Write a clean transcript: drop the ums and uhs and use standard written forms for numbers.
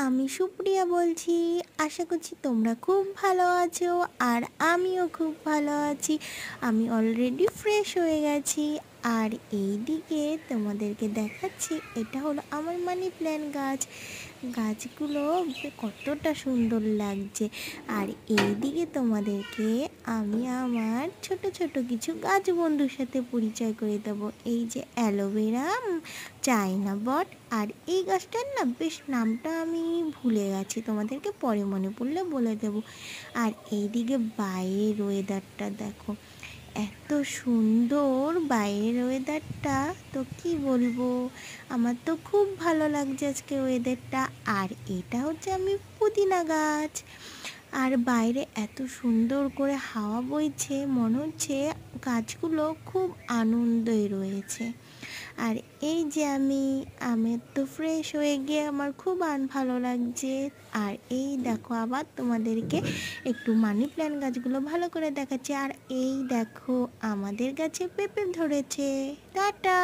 আমি সুপ্রিয়া বলছি। আশা করছি তোমরা খুব ভালো আছো আর আমিও খুব ভালো আছি। আমি অলরেডি ফ্রেশ হয়ে গেছি। আর এইদিকে তোমাদেরকে দেখাচ্ছি, এটা হলো আমার মানি প্ল্যান্ট গাছ। গাছগুলো কতটা সুন্দর লাগছে। আর এইদিকে তোমাদেরকে আমি আমার ছোট ছোট কিছু গাছ বন্ধুর সাথে পরিচয় করে দেবো। এই যে অ্যালোভেরা, চায়না বট, আর এই গাছটার না বেশ নামটা আমি ভুলে গেছি, তোমাদেরকে পরে মনে পড়লে বলে দেবো। আর এইদিকে বাইরের ওয়েদারটা দেখো, এত সুন্দর বাইরের ওয়েদারটা, তো কি বলবো, আমার তো খুব ভালো লাগছে আজকে ওয়েদারটা। আর এটা হচ্ছে আমি পুদিনা গাছ। আর বাইরে এত সুন্দর করে হাওয়া বইছে, মনে হচ্ছে গাছগুলো খুব আনন্দে রয়েছে। আর এই যে আমি তো ফ্রেশ হয়ে গিয়ে আমার খুব ভালো লাগছে। আর এই দেখো, আবার তোমাদেরকে একটু মানি প্ল্যান্ট গাছগুলো ভালো করে দেখাচ্ছি। আর এই দেখো, আমাদের গাছে পেঁপে ধরেছে। টাটা।